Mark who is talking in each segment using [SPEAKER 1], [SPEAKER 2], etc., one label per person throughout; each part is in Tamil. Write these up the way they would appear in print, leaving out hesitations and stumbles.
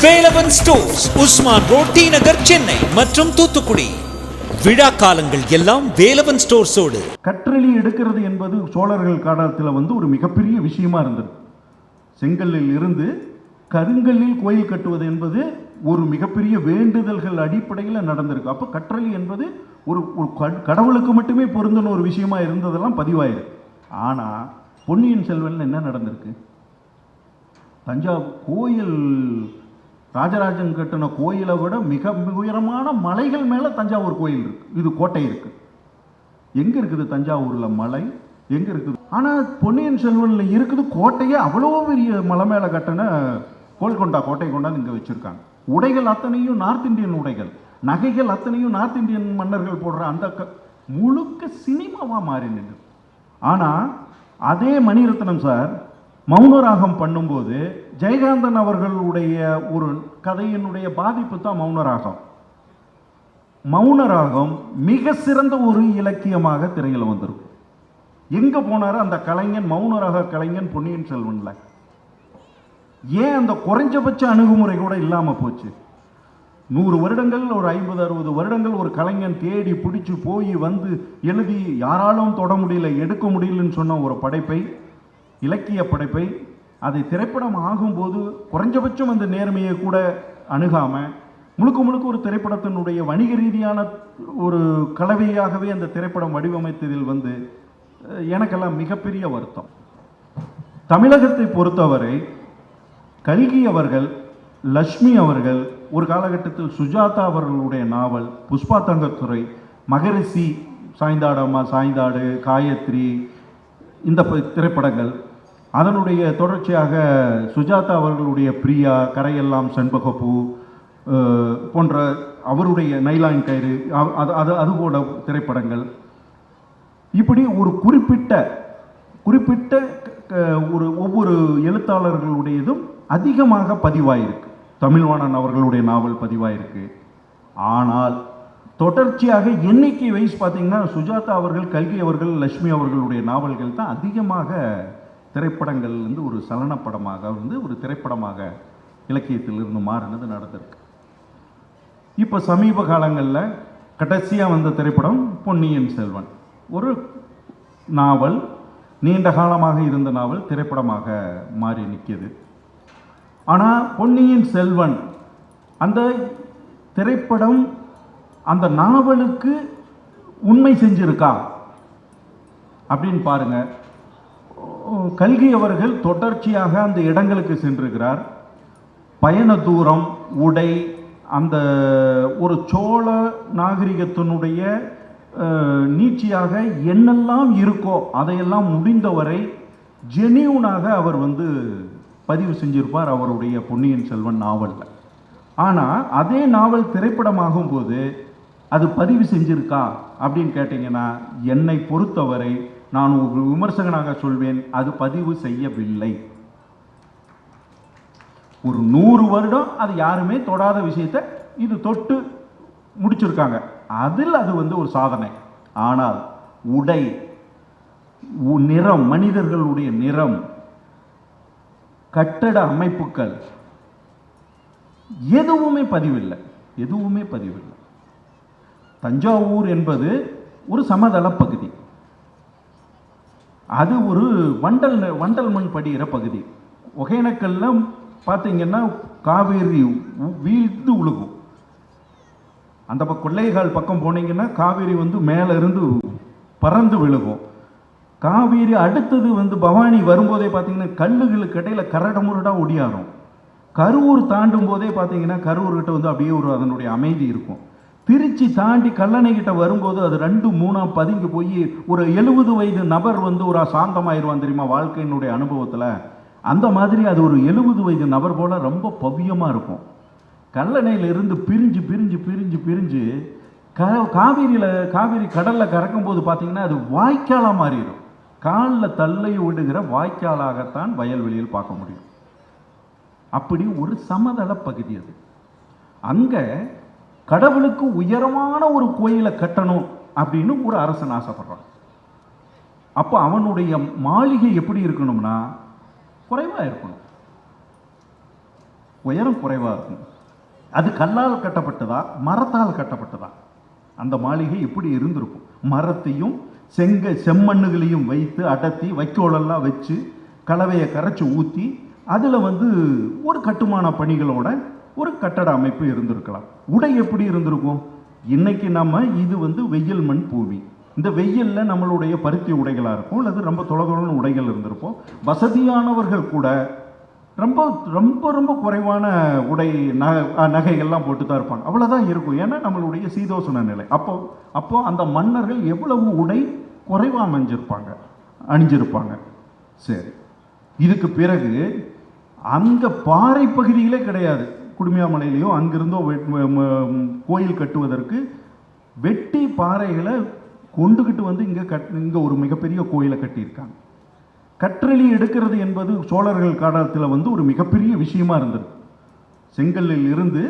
[SPEAKER 1] Velavan stores, Usman road, T Nagar, Chennai மற்றும் தூத்துக்குடி. விழா காலங்கள் எல்லாம் வேலவன் ஸ்டோர்ஸோடு.
[SPEAKER 2] கற்றளி எடுக்கிறது என்பது சோழர்கள் காலத்தில் ஒரு மிகப்பெரிய விஷயமா இருந்தது. செங்கல்லில் இருந்து கருங்கல்லில் கோயில் கட்டுவது என்பது ஒரு மிகப்பெரிய வேண்டுதல்கள் அடிப்படையில் நடந்திருக்கு. அப்போ கற்றளி என்பது ஒரு கடவுளுக்கு மட்டுமே பொருந்தின ஒரு விஷயமா இருந்ததெல்லாம் பதிவாயிருக்கு. ஆனால் பொன்னியின் செல்வனில் என்ன நடந்திருக்கு? தஞ்சாவூர் கோயில், ராஜராஜன் கட்டின கோயிலை விட மிக உயரமான மலைகள் மேலே தஞ்சாவூர் கோயில் இருக்கு. இது கோட்டை இருக்கு. எங்க இருக்குது தஞ்சாவூரில் மலை? எங்க இருக்குது? ஆனால் பொன்னியின் செல்வனில் இருக்குது கோட்டையே. அவ்வளோ பெரிய மலை மேலே கட்டின கோல்கொண்டா கோட்டை கொண்டாந்து இங்கே வச்சிருக்காங்க. உடைகள் அத்தனையும் நார்த் இந்தியன் உடைகள், நகைகள் அத்தனையும் நார்த் இந்தியன் மன்னர்கள் போடுற அந்த முழுக்க சினிமாவாக மாறி நின்று. ஆனால் அதே மணிரத்னம் சார் மௌனராகம் பண்ணும்போது ஜெயகாந்தன் அவர்களுடைய ஒரு கதையினுடைய பாதிப்பு தான் மௌனராகம். மௌனராகம் மிக சிறந்த ஒரு இலக்கியமாக திரையில் வந்திருக்கும். எங்க போனாரு அந்த கலைஞன், மௌனராக கலைஞன் பொன்னியின் செல்வன்ல? ஏன் அந்த குறைஞ்சபட்ச அணுகுமுறை கூட இல்லாம போச்சு? 100 வருடங்கள், ஒரு 50-60 வருடங்கள் ஒரு கலைஞன் தேடி பிடிச்சு போய் வந்து எழுதி யாராலும் தொட முடியல, எடுக்க முடியலன்னு சொன்ன ஒரு படைப்பை, இலக்கிய படைப்பை, அதை திரைப்படம் ஆகும்போது குறைஞ்சபட்சம் அந்த நேர்மையை கூட அணுகாம முழுக்க முழுக்க ஒரு திரைப்படத்தினுடைய வணிக ரீதியான ஒரு கலவையாகவே அந்த திரைப்படம் வடிவமைத்ததில் எனக்கெல்லாம் மிகப்பெரிய வருத்தம். தமிழகத்தை பொறுத்தவரை கல்கி அவர்கள், லட்சுமி அவர்கள், ஒரு காலகட்டத்தில் சுஜாதா அவர்களுடைய நாவல், புஷ்பா தங்கத்துறை, மகரிஷி, சாய்ந்தாடம்மா சாய்ந்தாடு, காயத்ரி, இந்த திரைப்படங்கள், அதனுடைய தொடர்ச்சியாக சுஜாதா அவர்களுடைய பிரியா, கரையெல்லாம் செண்பகப்பூ போன்ற அவருடைய நைலான் கயிறு, அது போல திரைப்படங்கள், இப்படி ஒரு குறிப்பிட்ட ஒரு ஒவ்வொரு எழுத்தாளர்களுடையதும் அதிகமாக பதிவாயிருக்கு. தமிழ்வாணன் அவர்களுடைய நாவல் பதிவாயிருக்கு. ஆனால் தொடர்ச்சியாக எண்ணிக்கை வைஸ் பார்த்தீங்கன்னா சுஜாதா அவர்கள், கல்கி அவர்கள், லட்சுமி அவர்களுடைய நாவல்கள் தான் அதிகமாக திரைப்படங்கள் ஒரு சலனப்படமாக ஒரு திரைப்படமாக இலக்கியத்திலிருந்து மாறினது நடந்திருக்கு. இப்போ சமீப காலங்களில் கடைசியாக வந்த திரைப்படம் பொன்னியின் செல்வன். ஒரு நாவல், நீண்ட காலமாக இருந்த நாவல் திரைப்படமாக மாறி நிற்கிது. ஆனால் பொன்னியின் செல்வன் அந்த திரைப்படம் அந்த நாவலுக்கு உண்மை செஞ்சிருக்கா அப்படின்னு பாருங்க. கல்கி அவர்கள் தொடர்ச்சியாக அந்த இடங்களுக்கு சென்றிருக்கிறார். பயண தூரம், உடை, அந்த ஒரு சோழ நாகரிகத்தினுடைய நீட்சியாக என்னெல்லாம் இருக்கோ அதையெல்லாம் முடிந்தவரை ஜெனியூனாக அவர் பதிவு செஞ்சிருப்பார் அவருடைய பொன்னியின் செல்வன் நாவலில். ஆனால் அதே நாவல் திரைப்படமாகும் போது அது பதிவு செஞ்சிருக்கா அப்படின்னு கேட்டிங்கன்னா, என்னை பொறுத்தவரை நான் ஒரு விமர்சகனாக சொல்வேன், அது பதிவு செய்யவில்லை. ஒரு 100 வருடம் அது யாருமே தொடாத விஷயத்தை இது தொட்டு முடிச்சிருக்காங்க. அதில் அது ஒரு சாதனை. ஆனால் உடை, நிறம், மனிதர்களுடைய நிறம், கட்டட அமைப்புகள் எதுவுமே பதிவில்லை. தஞ்சாவூர் என்பது ஒரு சமதள பகுதி. அது ஒரு வண்டல் மண் படிகிற பகுதி. ஒகேனக்கல்ல பார்த்தீங்கன்னா காவேரி வீழ்ந்து உழுகும். அந்த கொள்ளைகால் பக்கம் போனீங்கன்னா காவேரி மேலே இருந்து பறந்து விழுகும். காவேரி அடுத்தது பவானி வரும்போதே பார்த்தீங்கன்னா கல்லுகளுக்கு இடையில் கரடமுரடாக ஒடியாரும். கரூர் தாண்டும் போதே பார்த்தீங்கன்னா கரூர்கிட்ட அப்படியே அதனுடைய அமைதி இருக்கும். திருச்சி தாண்டி கல்லணை கிட்ட வரும்போது அது 2-3 பதுங்கி போய் ஒரு 70 வயது நபர் ஒரு சாந்தமாயிருவான் தெரியுமா வாழ்க்கையினுடைய அனுபவத்தில். அந்த மாதிரி அது ஒரு 70 வயது நபர் போல ரொம்ப பவ்யமாக இருக்கும். கல்லணையிலிருந்து பிரிஞ்சு பிரிஞ்சு பிரிஞ்சு பிரிஞ்சு காவேரி கடலில் கறக்கும் போது பார்த்தீங்கன்னா அது வாய்க்காலாக மாறிடும். காலில் தள்ளை விடுகிற வாய்க்காலாகத்தான் வயல்வெளியில் பார்க்க முடியும். அப்படி ஒரு சமதள பகுதி அது. அங்கே கடவுளுக்கு உயரமான ஒரு கோயிலை கட்டணும் அப்படின்னு ஒரு அரசன் ஆசைப்படுறான். அப்போ அவனுடைய மாளிகை எப்படி இருக்கணும்னா குறைவாக இருக்கணும். உயரம் குறைவாக இருக்கும். அது கல்லால் கட்டப்பட்டதா மரத்தால் கட்டப்பட்டதா? அந்த மாளிகை எப்படி இருந்திருக்கும்? மரத்தையும் செம்மண்ணுகளையும் வைத்து அடர்த்தி வைக்கோலெல்லாம் வச்சு கலவையை கரைச்சி ஊற்றி அதில் ஒரு கட்டுமான பணிகளோட ஒரு கட்டட அமைப்பு இருந்திருக்கலாம். உடை எப்படி இருந்திருக்கும்? இன்னைக்கு நம்ம இது வெயில் மண் பூமி. இந்த வெயிலில் நம்மளுடைய பருத்தி உடைகளாக இருக்கும், அல்லது ரொம்ப தொலைதொலைன்னு உடைகள் இருந்திருப்போம். வசதியானவர்கள் கூட ரொம்ப ரொம்ப ரொம்ப குறைவான உடை நகைகள்லாம் போட்டு தான் இருப்பாங்க. அவ்வளோதான் இருக்கும். ஏன்னா நம்மளுடைய சீதோசன நிலை. அப்போ அந்த மன்னர்கள் எவ்வளவு உடை குறைவாக அணிஞ்சிருப்பாங்க. சரி, இதுக்கு பிறகு அங்கே பாறை பகுதிகளே கிடையாது. குடுமியாமலையிலையோ அங்கிருந்தோ கோயில் கட்டுவதற்கு வெட்டி பாறைகளை கொண்டுகிட்டு இங்கே ஒரு மிகப்பெரிய கோயிலை கட்டியிருக்காங்க. கற்றளி எடுக்கிறது என்பது சோழர்கள் காலத்தில் ஒரு மிகப்பெரிய விஷயமா இருந்தது. செங்கல்லில் இருந்து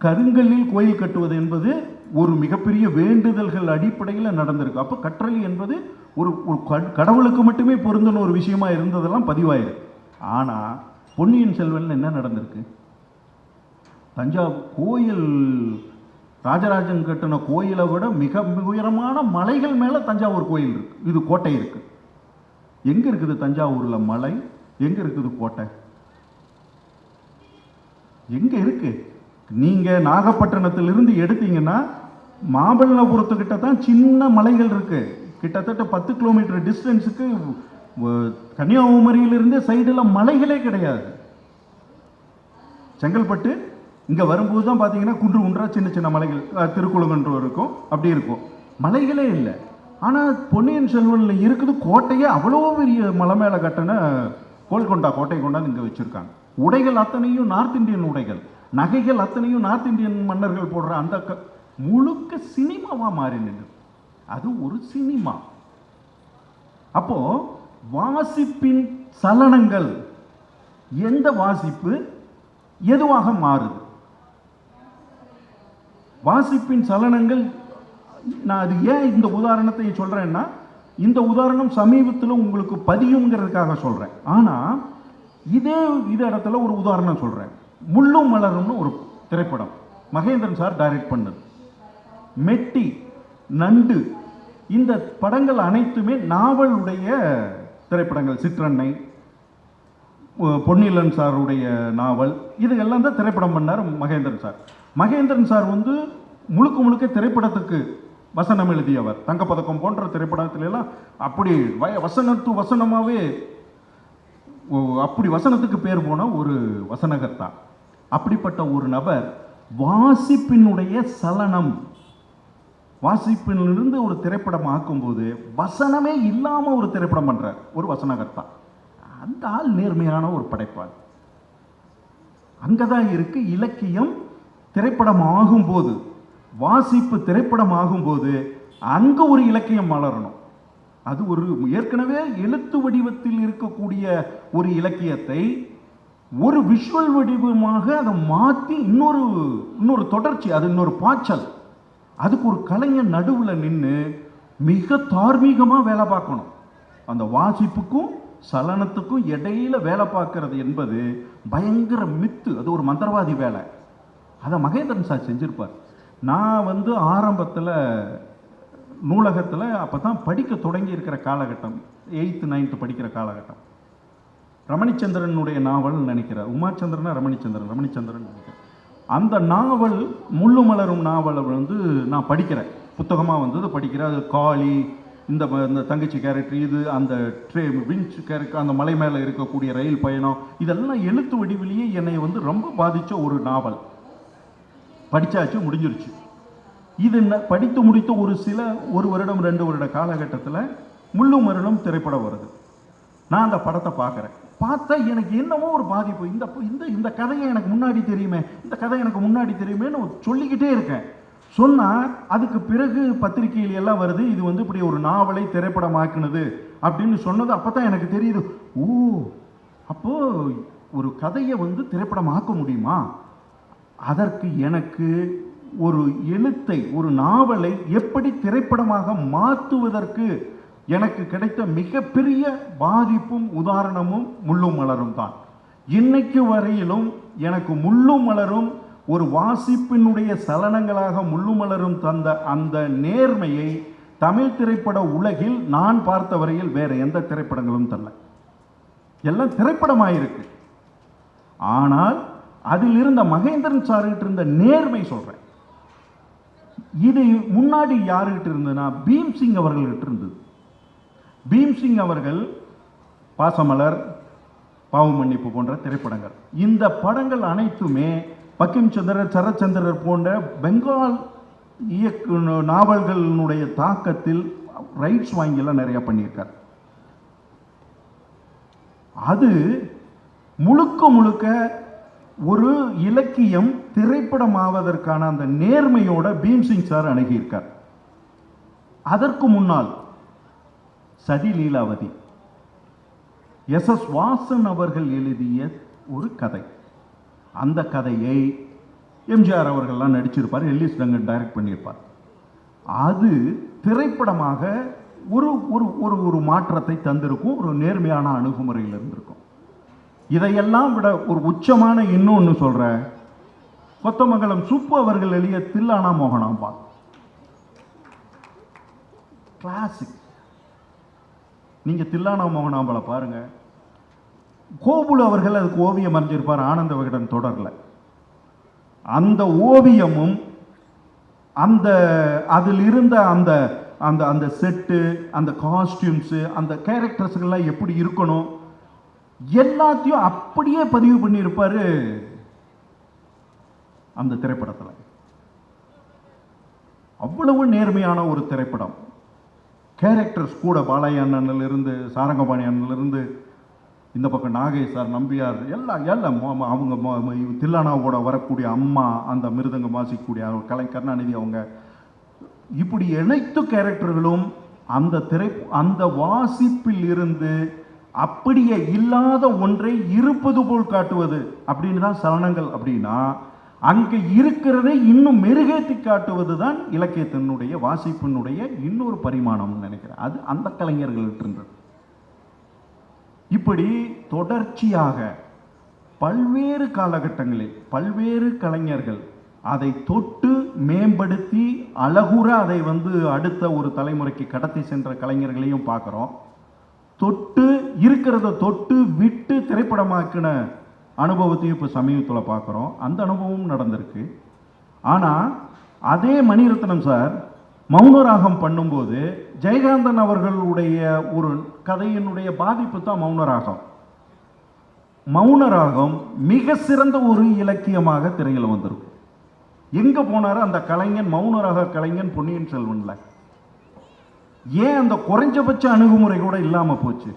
[SPEAKER 2] கருங்கல்லில் கோயில் கட்டுவது என்பது ஒரு மிகப்பெரிய வேண்டுதல்கள் அடிப்படையில் நடந்திருக்கு. அப்போ கற்றளி என்பது ஒரு கடவுளுக்கு மட்டுமே பொருந்தின ஒரு விஷயமா இருந்ததெல்லாம் பதிவாயிருக்கு. ஆனால் பொன்னியின் செல்வனில் என்ன நடந்திருக்கு? தஞ்சாவூர் கோயில், ராஜராஜன் கட்டின கோயிலை விட மிக உயரமான மலைகள் மேலே தஞ்சாவூர் கோயில் இருக்கு. இது கோட்டை இருக்கு. எங்க இருக்குது தஞ்சாவூரில் மலை? எங்க இருக்குது கோட்டை? எங்க இருக்கு? நீங்க நாகப்பட்டினத்திலிருந்து எடுத்தீங்கன்னா மாமல்லபுரத்துக்கிட்ட தான் சின்ன மலைகள் இருக்கு. கிட்டத்தட்ட 10 கிலோமீட்டர் டிஸ்டன்ஸுக்கு கன்னியாகுமரியிலிருந்து சைடில் மலைகளே கிடையாது. செங்கல்பட்டு இங்க வரும்போது தான் பார்த்தீங்கன்னா குன்று குன்றா சின்ன சின்ன மலைகள், திருக்குளங்கன்று இருக்கும், அப்படி இருக்கும். மலைகளே இல்லை. ஆனால் பொன்னியின் செல்வனில் இருக்குது கோட்டையே. அவ்வளோ பெரிய மலை மேலே கட்டின கோல்கொண்டா கோட்டை கொண்டாந்து இங்கே வச்சுருக்காங்க. உடைகள் அத்தனையும் நார்த் இந்தியன் உடைகள், நகைகள் அத்தனையும் நார்த் இந்தியன் மன்னர்கள் போடுற அந்த முழுக்க சினிமாவாக மாறி நின்று. அது ஒரு சினிமா. அப்போ வாசிப்பின் சலனங்கள், எந்த வாசிப்பு எதுவாக மாறுது? வாசிப்பின் சலனங்கள். நான் அது ஏன் இந்த உதாரணத்தை சொல்றேன்னா, இந்த உதாரணம் சமீபத்தில் உங்களுக்கு பதியுங்கிறதுக்காக சொல்றேன். ஆனால் இதே இடத்துல ஒரு உதாரணம் சொல்றேன். முள்ளும் மலரும்னு ஒரு திரைப்படம் மகேந்திரன் சார் டைரக்ட் பண்ணது. மெட்டி, நண்டு, இந்த படங்கள் அனைத்துமே நாவலுடைய திரைப்படங்கள். சிற்றன்னை, பொன்னியின் சாருடைய நாவல், இதெல்லாம் தான் திரைப்படம் பண்ணார் மகேந்திரன் சார். மகேந்திரன் சார் முழுக்க முழுக்க திரைப்படத்துக்கு வசனம் எழுதியவர். தங்கப்பதக்கம் போன்ற திரைப்படத்திலெல்லாம் அப்படி வசனமாகவே அப்படி வசனத்துக்கு பேர் போன ஒரு வசனகர்த்தா. அப்படிப்பட்ட ஒரு நபர் வாசிப்பினுடைய சலனம், வாசிப்பிலிருந்து ஒரு திரைப்படம் ஆக்கும்போது வசனமே இல்லாமல் ஒரு திரைப்படம் பண்றார் ஒரு வசனகர்த்தா. அந்த ஆள் நேர்மையான ஒரு படைப்பாள். அங்கதான் இருக்கு இலக்கியம். திரைப்படம் ஆகும்போது, வாசிப்பு திரைப்படம் ஆகும்போது அங்க ஒரு இலக்கியம் மலரணும். அது ஒரு ஏற்கனவே எழுத்து வடிவத்தில் இருக்கக்கூடிய ஒரு இலக்கியத்தை ஒரு விஷுவல் வடிவமாக அதை மாற்றி இன்னொரு தொடர்ச்சி, அது இன்னொரு பாய்ச்சல். அதுக்கு ஒரு கலைஞர் நடுவில் நின்று மிக தார்மீகமாக வேலை பார்க்கணும். அந்த வாசிப்புக்கும் சலனத்துக்கும் இடையில வேலை பார்க்கறது என்பது பயங்கர மித்து. அது ஒரு மந்திரவாதி வேலை. அதை மகேந்திரன் சார் செஞ்சிருப்பார். நான் ஆரம்பத்தில் நூலகத்தில் அப்போ தான் படிக்க தொடங்கி இருக்கிற காலகட்டம், 8th 9th படிக்கிற காலகட்டம். ரமணிச்சந்திரனுடைய நாவல் நினைக்கிறேன், உமாச்சந்திரனா ரமணிச்சந்திரன் நினைக்கிறேன். அந்த நாவல் முள்ளு மலரும் நாவலை நான் படிக்கிறேன், புத்தகமாக படிக்கிறேன். அது காளி, இந்த தங்கச்சி கேரக்டர், இது அந்த விஞ்ச் கேரக்டர், அந்த மலை மேலே இருக்கக்கூடிய ரயில் பயணம், இதெல்லாம் எழுத்து வடிவிலேயே என்னை ரொம்ப பாதித்த ஒரு நாவல். படித்தாச்சு, முடிஞ்சிருச்சு. இது படித்து முடித்த ஒரு வருடம் 2 வருட காலகட்டத்தில் முள்ளு மலரும் திரைப்படம் வருது. நான் அந்த படத்தை பார்க்குறேன். பார்த்தா எனக்கு என்னமோ ஒரு பாதிப்பு. இந்த கதையை எனக்கு முன்னாடி தெரியுமே, இந்த கதை எனக்கு முன்னாடி தெரியுமேன்னு சொல்லிக்கிட்டே இருக்கேன். சொன்னால் அதுக்கு பிறகு பத்திரிகையில் எல்லாம் வருது, இது இப்படி ஒரு நாவலை திரைப்படமாக்குனது அப்படின்னு சொன்னது. அப்போ தான் எனக்கு தெரியுது, ஓ, அப்போது ஒரு கதையை திரைப்படம் ஆக்க முடியுமா? அதற்கு எனக்கு ஒரு எழுத்தை, ஒரு நாவலை எப்படி திரைப்படமாக மாற்றுவதற்கு எனக்கு கிடைத்த மிகப்பெரிய பாதிப்பும் உதாரணமும் முள்ளும் மலரும் தான். இன்னைக்கு வரையிலும் எனக்கு முள்ளும் மலரும் ஒரு வாசிப்பினுடைய சலனங்களாக முள்ளும் மலரும் தந்த அந்த நேர்மையை தமிழ் திரைப்பட உலகில் நான் பார்த்த வரையில் வேற எந்த திரைப்படங்களும் தரல. எல்லாம் திரைப்படமாயிருக்கு. ஆனால் அதில் இருந்த மகேந்திரன் சார்கிட்ட இருந்த நேர்மை சொல்றேன். இது முன்னாடி யாருகிட்ட இருந்ததுன்னா பீம்சிங் அவர்கள்கிட்ட இருந்தது. பீம்சிங் அவர்கள் பாசமலர், பாவ மன்னிப்பு போன்ற திரைப்படங்கள், இந்த படங்கள் அனைத்துமே பக்கிம் சந்திரர், சரச்சந்திரர் போன்ற பெங்கால் நாவல்களினுடைய தாக்கத்தில் ரைட்ஸ் வாங்கியெல்லாம் நிறைய பண்ணியிருக்கார். அது முழுக்க முழுக்க ஒரு இலக்கியம் திரைப்படமாவதற்கான அந்த நேர்மையோட பீம்சிங் சார் அணுகியிருக்கார். அதற்கு முன்னால் சதி லீலாவதி எஸ் வாசன் அவர்கள் எழுதிய ஒரு கதை. அந்த கதையை எம்ஜிஆர் அவர்கள்லாம் நடிச்சிருப்பார், எல்லிஸ் டங்கன் டைரக்ட் பண்ணியிருப்பார். அது திரைப்படமாக ஒரு ஒரு ஒரு மாற்றத்தை தந்திருக்கும், ஒரு நேர்மையான அணுகுமுறையில் இருந்திருக்கும். இதையெல்லாம் விட ஒரு உச்சமான இன்னொன்று சொல்கிறேன். கொத்தமங்கலம் சுப்பு அவர்கள் எழுதிய தில்லானா மோகனாம்பா கிளாசிக். நீங்கள் தில்லானா மோகனாம்பாளை பாருங்க. கோபுல அவர்கள் அதுக்கு ஓவியம் வரைஞ்சிருப்பார் ஆனந்த விகடன் தொடரில். அந்த ஓவியமும் அந்த அதில் இருந்த அந்த அந்த அந்த செட்டு, அந்த காஸ்டியூம்ஸு, அந்த கேரக்டர்ஸ்கள்லாம் எப்படி இருக்கணும் எல்லாத்தையும் அப்படியே பதிவு பண்ணியிருப்பார் அந்த திரைப்படத்தில். அவ்வளவு நேர்மையான ஒரு திரைப்படம். கேரக்டர்ஸ் கூட பாலையா அண்ணனிலிருந்து சாரங்கபாணி அண்ணனிலிருந்து இந்த பக்கம் நாகேஷ் சார், நம்பியார், எல்லாம் அவங்க தில்லானாவோட வரக்கூடிய அம்மா, அந்த மிருதங்கம் வாசிக்கக்கூடிய கருணாநிதி, அவங்க இப்படி அனைத்து கேரக்டர்களும் அந்த வாசிப்பில் இருந்து அப்படியே இல்லாத ஒன்றை இருப்பது போல் காட்டுவது அப்படின்னு தான் சலனங்கள். அப்படின்னா அங்கே இருக்கிறதை இன்னும் மெருகேற்றி காட்டுவது தான் இலக்கியத்தினுடைய வாசிப்பினுடைய இன்னொரு பரிமாணம் நினைக்கிறேன். அது அந்த கலைஞர்கள்ட்ட இருந்தது. இப்படி தொடர்ச்சியாக பல்வேறு காலகட்டங்களில் பல்வேறு கலைஞர்கள் அதை தொட்டு மேம்படுத்தி அழகுற அதை அடுத்த ஒரு தலைமுறைக்கு கடத்தி சென்ற கலைஞர்களையும் பார்க்குறோம். தொட்டு இருக்கிறத தொட்டு விட்டு திரைப்படமாக்கின அனுபவத்தையும் இப்போ சமீபத்தில் பார்க்குறோம். அந்த அனுபவமும் நடந்திருக்கு. ஆனால் அதே மணிரத்னம் சார் மௌனராகம் பண்ணும்போது ஜெயகாந்தன் அவர்களுடைய ஒரு கதையினுடைய பாதிப்பு தான் மௌனராகம். மௌனராகம் மிக சிறந்த ஒரு இலக்கியமாக திரையில் வந்திருக்கும். எங்கே போனாரு அந்த கலைஞன், மௌனராக கலைஞன் பொன்னியின் செல்வன்ல ஏன் அந்த குறைஞ்சபட்ச அணுகுமுறை கூட இல்லாமல் போச்சு?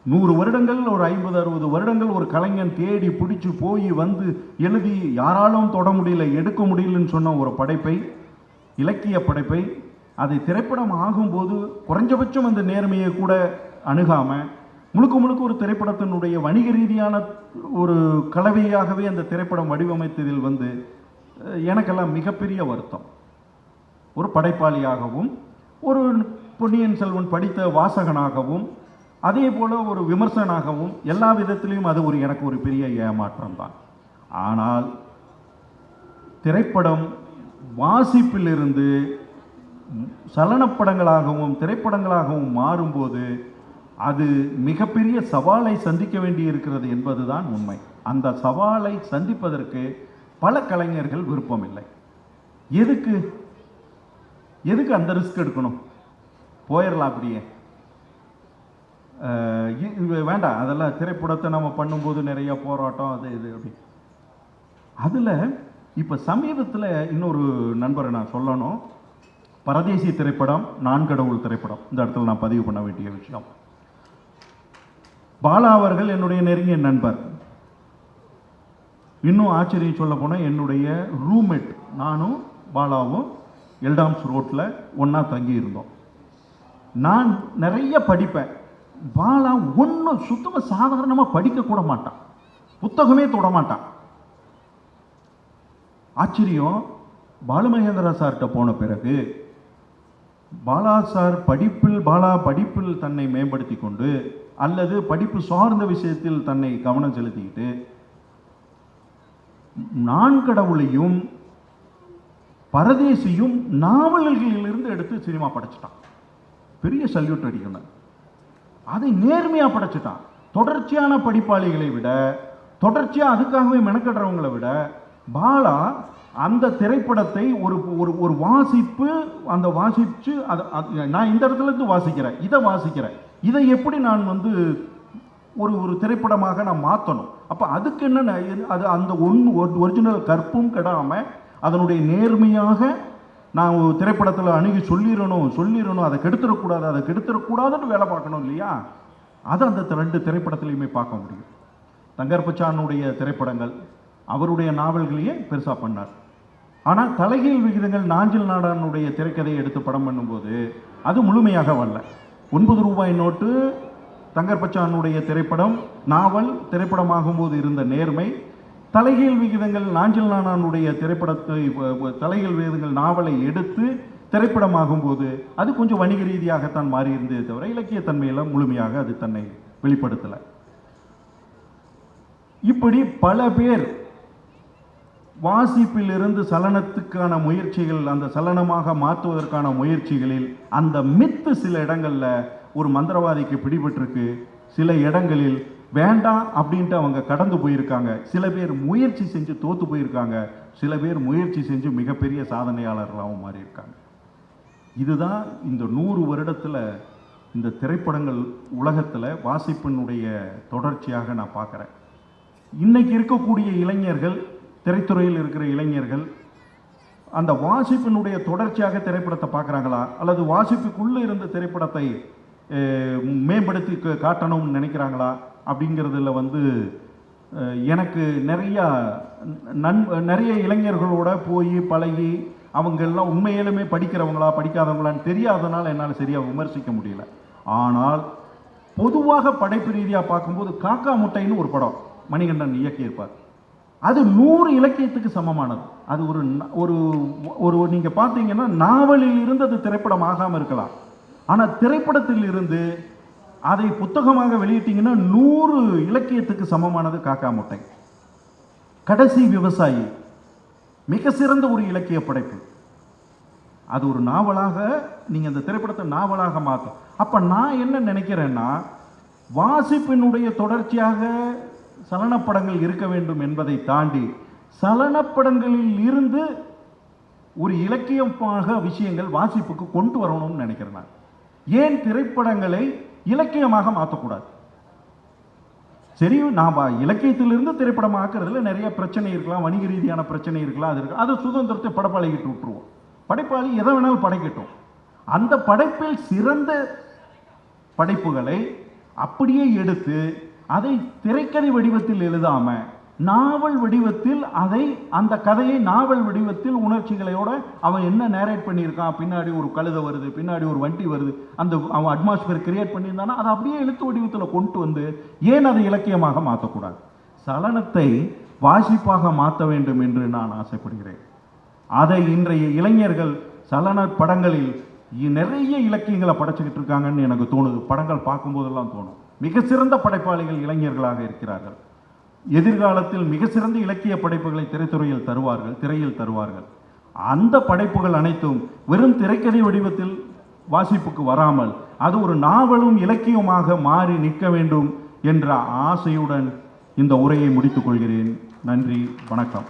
[SPEAKER 2] 100 வருடங்கள், ஒரு 50-60 வருடங்கள் ஒரு கலைஞன் தேடி பிடிச்சி போய் எழுதி யாராலும் தொட முடியல, எடுக்க முடியலன்னு சொன்ன ஒரு படைப்பை, இலக்கிய படைப்பை, அதை திரைப்படம் ஆகும்போது குறைஞ்சபட்சம் அந்த நேர்மையை கூட அணுகாமல் முழுக்க முழுக்க ஒரு திரைப்படத்தினுடைய வணிக ரீதியான ஒரு கலவையாகவே அந்த திரைப்படம் வடிவமைத்ததில் எனக்கெல்லாம் மிகப்பெரிய வருத்தம். ஒரு படைப்பாளியாகவும், ஒரு பொன்னியின் செல்வன் படித்த வாசகனாகவும், அதே போல் ஒரு விமர்சனாகவும் எல்லா விதத்திலையும் அது எனக்கு ஒரு பெரிய ஏமாற்றம் தான். ஆனால் திரைப்படம் வாசிப்பிலிருந்து சலனப்படங்களாகவும் திரைப்படங்களாகவும் மாறும்போது அது மிகப்பெரிய சவாலை சந்திக்க வேண்டி இருக்கிறது என்பதுதான் உண்மை. அந்த சவாலை சந்திப்பதற்கு பல கலைஞர்கள் விருப்பம் இல்லை. எதுக்கு அந்த ரிஸ்க் எடுக்கணும்? போயிடலாம் அப்படியே, வேண்டாம், அதெல்லாம் திரைப்படத்தை நம்ம பண்ணும்போது நிறைய போராட்டம் அது இது அப்படி. அதில் இப்போ சமீபத்தில் இன்னொரு நண்பரை நான் சொல்லணும். பரதேசி திரைப்படம், நான்கடவுள் திரைப்படம், இந்த இடத்துல நான் பதிவு பண்ண வேண்டிய விஷயம். பாலா அவர்கள் என்னுடைய நெருங்கிய நண்பர். இன்னும் ஆச்சரியம் சொல்ல போனால் என்னுடைய ரூம்மேட். நானும் பாலாவும் எல்டாம்ஸ் ரோட்டில் ஒன்றா தங்கி இருந்தோம். நான் நிறைய படிப்பேன். பாலா ஒன்றும் சுத்தமாக சாதாரணமாக படிக்க கூட மாட்டான், புத்தகமே தொட மாட்டான். ஆச்சரியம், பாலுமகேந்திரா சார்கிட்ட போன பிறகு பாலா படிப்பில் தன்னை மேம்படுத்தி கொண்டு அல்லது படிப்பு சார்ந்த விஷயத்தில் தன்னை கவனம் செலுத்திக்கிட்டு நான்கடவுளையும் பரதேசியும் நாவல்களிலிருந்து எடுத்து சினிமா படைச்சிட்டான். பெரிய சல்யூட் அடிக்கணும். அதை நேர்மையாக படைச்சிட்டான். தொடர்ச்சியான படிப்பாளிகளை விட, தொடர்ச்சியாக அதுக்காகவே மெனக்கடுறவங்களை விட பாலா அந்த திரைப்படத்தை ஒரு ஒரு ஒரு வாசிப்பு, அந்த வாசிச்சு நான் இந்த இடத்துல இருந்து வாசிக்கிறேன், இதை எப்படி நான் வந்து ஒரு ஒரு திரைப்படமாக நான் மாற்றணும். அப்போ அதுக்கு என்ன, அது அந்த ஒரிஜினல் கற்பும் கெடாமல் அதனுடைய நேர்மையாக நான் திரைப்படத்தில் அணுகி சொல்லிடணும், அதை கெடுத்துடக்கூடாதுன்னு வேலை பார்க்கணும் இல்லையா? அதை அந்த 2 திரைப்படத்திலையுமே பார்க்க முடியும். தங்கர்பச்சானுடைய திரைப்படங்கள் அவருடைய நாவல்களையே பெருசாக பண்ணார். ஆனால் தலைகீழ் விகிதங்கள் நாஞ்சில் நாடானுடைய திரைக்கதையை எடுத்து படம் பண்ணும்போது அது முழுமையாக வரல. 9 ரூபாய் நோட்டு தங்கர்பச்சானுடைய திரைப்படம் நாவல் திரைப்படமாகும்போது இருந்த நேர்மை, தலைகீழ் விகிதங்கள் நாஞ்சில் நாடானுடைய திரைப்படத்தை தலைகீழ் விகிதங்கள் நாவலை எடுத்து திரைப்படமாகும் போது அது கொஞ்சம் வணிக ரீதியாகத்தான் மாறி இருந்ததே தவிர இலக்கியத்தன்மையில் முழுமையாக அது தன்னை வெளிப்படுத்தலை. இப்படி பல பேர் வாசிப்பிலிருந்து சலனத்துக்கான முயற்சிகள், அந்த சலனமாக மாற்றுவதற்கான முயற்சிகளில் அந்த மித்து சில இடங்களில் ஒரு மந்திரவாதிக்கு பிடிபட்டிருக்கு, சில இடங்களில் வேண்டாம் அப்படின்ட்டு அவங்க கடந்து போயிருக்காங்க. சில பேர் முயற்சி செஞ்சு தோத்து போயிருக்காங்க, சில பேர் முயற்சி செஞ்சு மிகப்பெரிய சாதனையாளர்களாகவும் மாறி இருக்காங்க. இதுதான் இந்த 100 வருடத்தில் இந்த திரைப்படங்கள் உலகத்தில் வாசிப்பினுடைய தொடர்ச்சியாக நான் பார்க்குறேன். இன்னைக்கு இருக்கக்கூடிய இளைஞர்கள், திரைத்துறையில் இருக்கிற இளைஞர்கள் அந்த வாசிப்பினுடைய தொடர்ச்சியாக திரைப்படத்தை பார்க்குறாங்களா, அல்லது வாசிப்புக்குள்ளே இருந்த திரைப்படத்தை மேம்படுத்தி காட்டணும்னு நினைக்கிறாங்களா அப்படிங்கிறதுல வந்து எனக்கு நிறைய இளைஞர்களோட போய் பழகி அவங்கெல்லாம் உண்மையிலுமே படிக்கிறவங்களா படிக்காதவங்களான்னு தெரியாதனால என்னால் சரியாக விமர்சிக்க முடியல. ஆனால் பொதுவாக படைப்பு ரீதியாக பார்க்கும்போது காக்கா முட்டைன்னு ஒரு படம் மணிகண்டன் இயக்கியிருப்பார். அது 100 இலக்கியத்துக்கு சமமானது. அது ஒரு ஒரு நீங்கள் பார்த்தீங்கன்னா நாவலில் இருந்து அது திரைப்படம் ஆகாமல் இருக்கலாம், ஆனால் திரைப்படத்தில் இருந்து அதை புத்தகமாக வெளியிட்டீங்கன்னா 100 இலக்கியத்துக்கு சமமானது காக்கா முட்டை. கடைசி விவசாயி மிக சிறந்த ஒரு இலக்கிய படைப்பு. அது ஒரு நாவலாக நீங்கள் அந்த திரைப்படத்தை நாவலாக மாற்றும். அப்போ நான் என்ன நினைக்கிறேன்னா, வாசிப்பினுடைய தொடர்ச்சியாக சலனப்படங்கள் இருக்க வேண்டும் என்பதை தாண்டி சலனப்படங்களில் இருந்து ஒரு இலக்கியமாக விஷயங்கள் வாசிப்புக்கு கொண்டு வரணும்னு நினைக்கிறேன் நான். ஏன் திரைப்படங்களை இலக்கியமாக மாற்றக்கூடாது? சரி, நாம் இலக்கியத்திலிருந்து திரைப்படமாக்குறதுல நிறைய பிரச்சனை இருக்கலாம், வணிக ரீதியான பிரச்சனை இருக்கலாம், அது இருக்கு. அது சுதந்திரத்தை படைப்பாளிகிட்டு விட்டுருவோம். படைப்பாளி எதை வேணாலும் படைக்கட்டும். அந்த படைப்பில் சிறந்த படைப்புகளை அப்படியே எடுத்து அதை திரைக்கதை வடிவத்தில் எழுதாம நாவல் வடிவத்தில் அந்த கதையை நாவல் வடிவத்தில் உணர்ச்சிகளோட அவன் என்ன நேரேட் பண்ணியிருக்கான், பின்னாடி ஒரு கழுதை வருது, பின்னாடி ஒரு வண்டி வருது, அவன் அட்மாஸ்பியர் கிரியேட் பண்ணியிருந்தானா அதை அப்படியே எழுத்து வடிவத்தில் கொண்டு வந்து ஏன் அதை இலக்கியமாக மாற்றக்கூடாது? சலனத்தை வாசிப்பாக மாற்ற வேண்டும் என்று நான் ஆசைப்படுகிறேன். அதை இன்றைய இளைஞர்கள் சலன படங்களில் நிறைய இலக்கியங்களை படைச்சிக்கிட்டு இருக்காங்கன்னு எனக்கு தோணுது. படங்கள் பார்க்கும்போதெல்லாம் தோணும். மிக சிறந்த படைப்பாளிகள் இளைஞர்களாக இருக்கிறார்கள். எதிர்காலத்தில் மிக சிறந்த இலக்கிய படைப்புகளை திரையில் தருவார்கள். அந்த படைப்புகள் அனைத்தும் வெறும் திரைக்கதை வடிவத்தில் வாசிப்புக்கு வராமல் அது ஒரு நாவலும் இலக்கியமாக மாறி நிற்க வேண்டும் என்ற ஆசையுடன் இந்த உரையை முடித்துக் கொள்கிறேன். நன்றி, வணக்கம்.